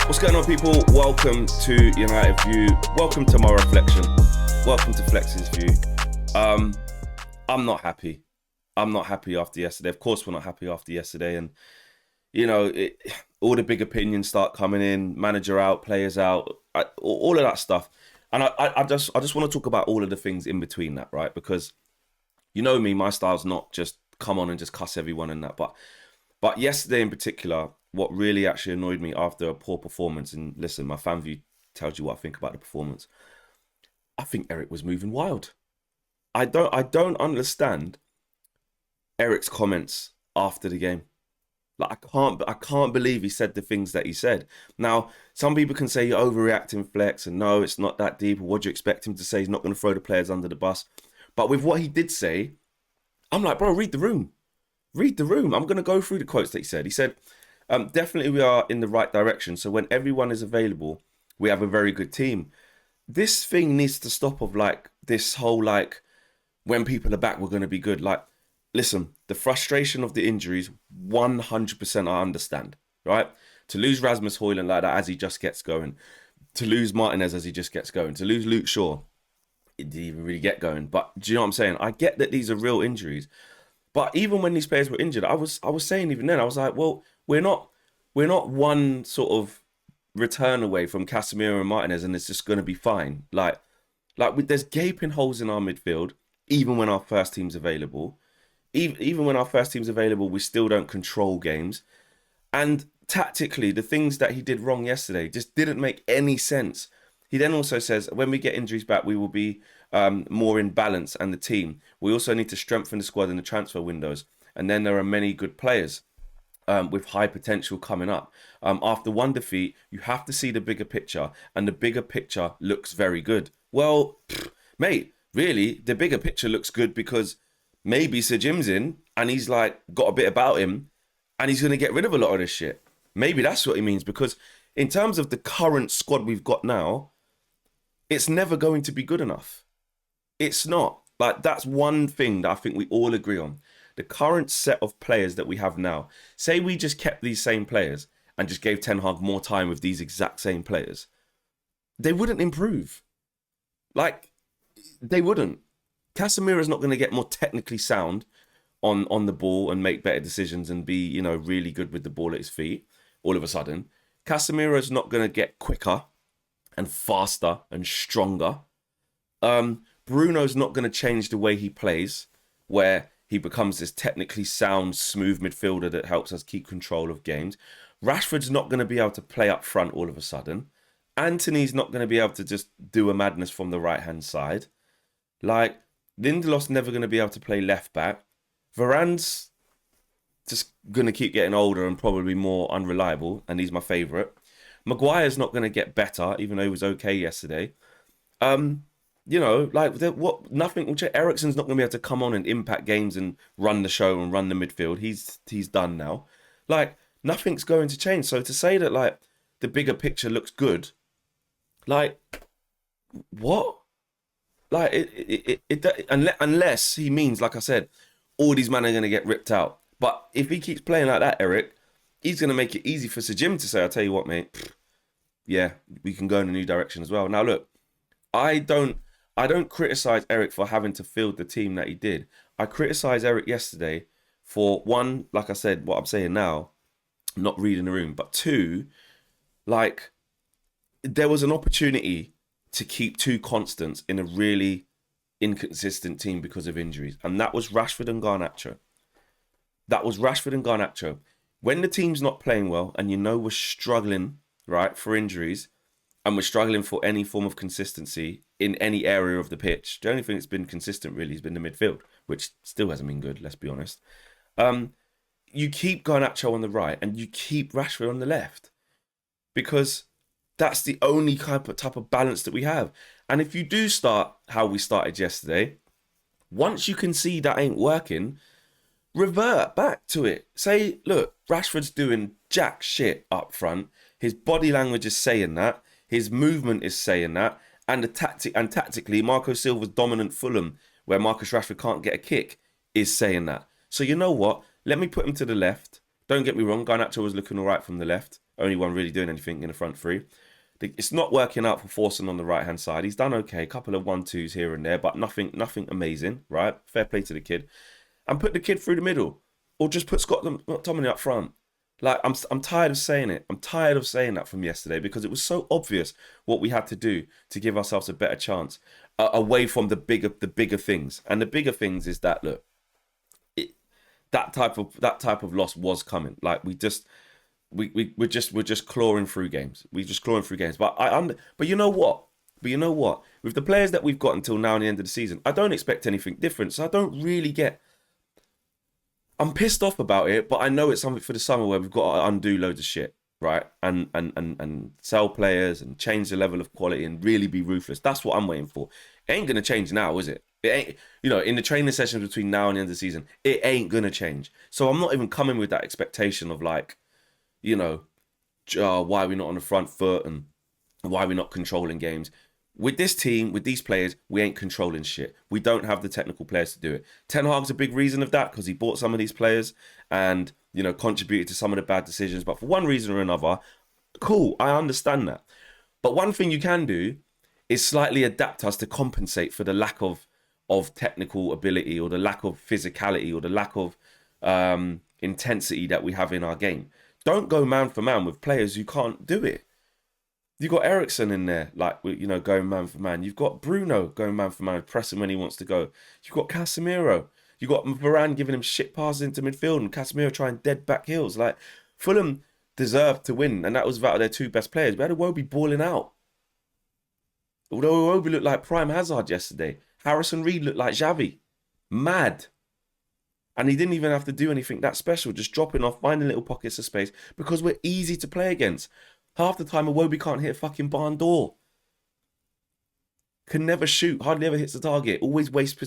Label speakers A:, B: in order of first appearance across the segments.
A: What's going on, people? Welcome to United View. Welcome to my reflection. Welcome to Flex's View. I'm not happy. I'm not happy after yesterday. Of course, we're not happy after yesterday. And, you know, all the big opinions start coming in, manager out, players out, all of that stuff. And I just want to talk about all of the things in between that, right? Because, you know me, my style's not just come on and just cuss everyone and that. But yesterday in particular, what really actually annoyed me after a poor performance, and listen, my fan view tells you what I think about the performance. I think Eric was moving wild. I don't understand Eric's comments after the game. Like I can't believe he said the things that he said. Now, some people can say you're overreacting, Flex, and no, it's not that deep. What do you expect him to say? He's not going to throw the players under the bus. But with what he did say, I'm like, bro, read the room. Read the room. I'm going to go through the quotes that he said. He said, definitely we are in the right direction. So when everyone is available, we have a very good team. This thing needs to stop of like this whole like, when people are back, we're going to be good. Like, listen, the frustration of the injuries, 100% I understand, right? To lose Rasmus Højlund like that as he just gets going, to lose Martinez as he just gets going, to lose Luke Shaw, it didn't even really get going. But do you know what I'm saying? I get that these are real injuries. But even when these players were injured, I was saying even then, I was like, well, we're not one sort of return away from Casemiro and Martinez, and it's just going to be fine. Like there's gaping holes in our midfield, even when our first team's available. Even when our first team's available, we still don't control games. And tactically, the things that he did wrong yesterday just didn't make any sense. He then also says, when we get injuries back, we will be more in balance and the team. We also need to strengthen the squad in the transfer windows. And then there are many good players with high potential coming up. After one defeat, you have to see the bigger picture. And the bigger picture looks very good. Well, mate, really, the bigger picture looks good because maybe Sir Jim's in and he's like got a bit about him and he's going to get rid of a lot of this shit. Maybe that's what he means, because in terms of the current squad we've got now, it's never going to be good enough. It's not. Like, that's one thing that I think we all agree on. The current set of players that we have now, say we just kept these same players and just gave Ten Hag more time with these exact same players, they wouldn't improve. Like, they wouldn't. Casemiro's not going to get more technically sound on the ball and make better decisions and be, you know, really good with the ball at his feet all of a sudden. Casemiro's not going to get quicker and faster and stronger. Bruno's not going to change the way he plays, where he becomes this technically sound, smooth midfielder that helps us keep control of games. Rashford's not going to be able to play up front all of a sudden. Anthony's not going to be able to just do a madness from the right-hand side. Like, Lindelof's never going to be able to play left back. Varane's just going to keep getting older and probably more unreliable, and he's my favourite. Maguire's not going to get better, even though he was okay yesterday. You know, like, nothing will change. Eriksen's not going to be able to come on and impact games and run the show and run the midfield. He's done now. Like, nothing's going to change. So to say that, like, the bigger picture looks good, like, what? Like, unless he means, like I said, all these men are going to get ripped out. But if he keeps playing like that, Eric, he's going to make it easy for Sir Jim to say, I'll tell you what, mate, yeah, we can go in a new direction as well. Now, look, I don't criticise Eric for having to field the team that he did. I criticise Eric yesterday for, one, like I said, what I'm saying now, not reading the room. But two, like, there was an opportunity to keep two constants in a really inconsistent team because of injuries. And that was Rashford and Garnacho. When the team's not playing well and you know we're struggling, right, for injuries, and we're struggling for any form of consistency in any area of the pitch, the only thing that's been consistent really has been the midfield, which still hasn't been good, let's be honest. You keep Garnacho on the right and you keep Rashford on the left, because that's the only type of balance that we have. And if you do start how we started yesterday, once you can see that ain't working, revert back to it. Say, look, Rashford's doing jack shit up front. His body language is saying that. His movement is saying that. And tactically, Marco Silva's dominant Fulham, where Marcus Rashford can't get a kick, is saying that. So you know what? Let me put him to the left. Don't get me wrong, Garnacho was looking all right from the left. only one really doing anything in the front three. It's not working out for Forson on the right-hand side. He's done okay, a couple of 1-2s here and there, but nothing amazing, right? Fair play to the kid. And put the kid through the middle. Or just put Scott McTominay up front. Like, I'm tired of saying it. I'm tired of saying that from yesterday because it was so obvious what we had to do to give ourselves a better chance away from the bigger things. And the bigger things is that, look, that type of loss was coming. Like, we're just clawing through games. We're just clawing through games. But you know what? With the players that we've got until now and the end of the season, I don't expect anything different. So I don't really get. I'm pissed off about it, but I know it's something for the summer where we've got to undo loads of shit, right? And sell players and change the level of quality and really be ruthless. That's what I'm waiting for. It ain't gonna change now, is it? It ain't. In the training sessions between now and the end of the season, it ain't gonna change. So I'm not even coming with that expectation of like, why are we not on the front foot and why are we not controlling games? With this team, with these players, we ain't controlling shit. We don't have the technical players to do it. Ten Hag's a big reason of that because he bought some of these players and, contributed to some of the bad decisions. But for one reason or another, cool, I understand that. But one thing you can do is slightly adapt us to compensate for the lack of technical ability or the lack of physicality or the lack of intensity that we have in our game. Don't go man for man with players who can't do it. You've got Eriksen in there, going man for man. You've got Bruno going man for man, pressing when he wants to go. You've got Casemiro. You've got Varane giving him shit passes into midfield and Casemiro trying dead back heels. Like, Fulham deserved to win, and that was about their two best players. We had Iwobi balling out. Although Iwobi looked like prime Hazard yesterday. Harrison Reed looked like Xavi. Mad. And he didn't even have to do anything that special, just dropping off, finding little pockets of space because we're easy to play against. Half the time, Iwobi can't hit a fucking barn door. Can never shoot. Hardly ever hits the target. Always waste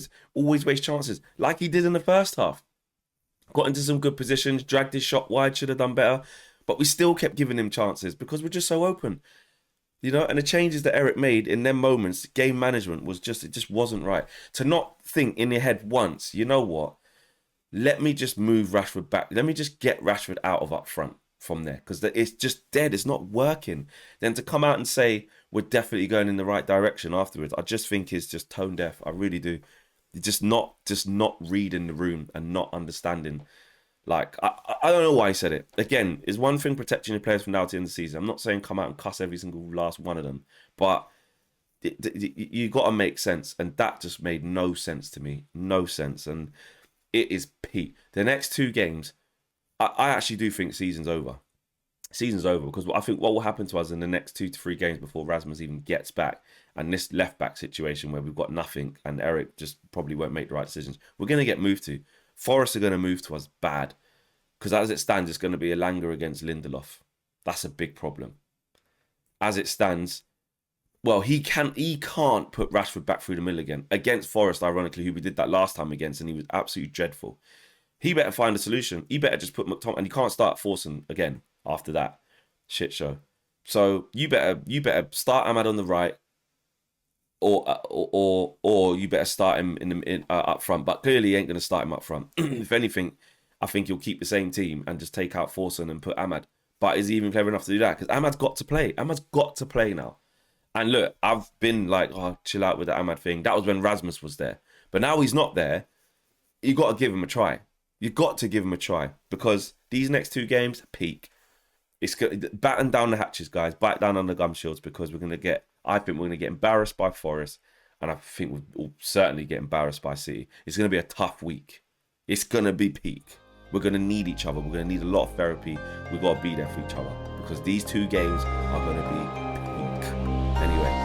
A: chances. Like he did in the first half. Got into some good positions. Dragged his shot wide. Should have done better. But we still kept giving him chances because we're just so open. And the changes that Eric made in them moments, game management it just wasn't right. To not think in your head once, you know what? Let me just move Rashford back. Let me just get Rashford out of up front. From there, because it's just dead. It's not working. Then to come out and say we're definitely going in the right direction afterwards, I just think is just tone deaf. I really do. Just not reading the room and not understanding. Like, I don't know why he said it. Again, is one thing protecting your players from now to the end of the season. I'm not saying come out and cuss every single last one of them, but you got to make sense, and that just made no sense to me. No sense, and it is peak. The next two games. I actually do think season's over. Season's over because I think what will happen to us in the next 2 to 3 games before Rasmus even gets back and this left back situation where we've got nothing and Eric just probably won't make the right decisions, we're going to get moved to. Forest are going to move to us bad because as it stands, it's going to be Elanga against Lindelof. That's a big problem. As it stands, well, he can't put Rashford back through the middle again. Against Forest, ironically, who we did that last time against, and he was absolutely dreadful. He better find a solution. He better just put McTominay, and he can't start forcing again after that shit show. So you better start Ahmad on the right, or you better start him in up front. But clearly, he ain't going to start him up front. If anything, I think he'll keep the same team and just take out Forson and put Ahmad. But is he even clever enough to do that? Because Ahmad's got to play. Ahmad's got to play now. And look, I've been like, chill out with the Ahmad thing. That was when Rasmus was there. But now he's not there. You got to give him a try. You've got to give him a try because these next 2 games, peak. It's batten down the hatches, guys. Bite down on the gum shields because I think we're going to get embarrassed by Forest, and I think we'll certainly get embarrassed by City. It's going to be a tough week. It's going to be peak. We're going to need each other. We're going to need a lot of therapy. We've got to be there for each other because these 2 games are going to be peak. Anyway.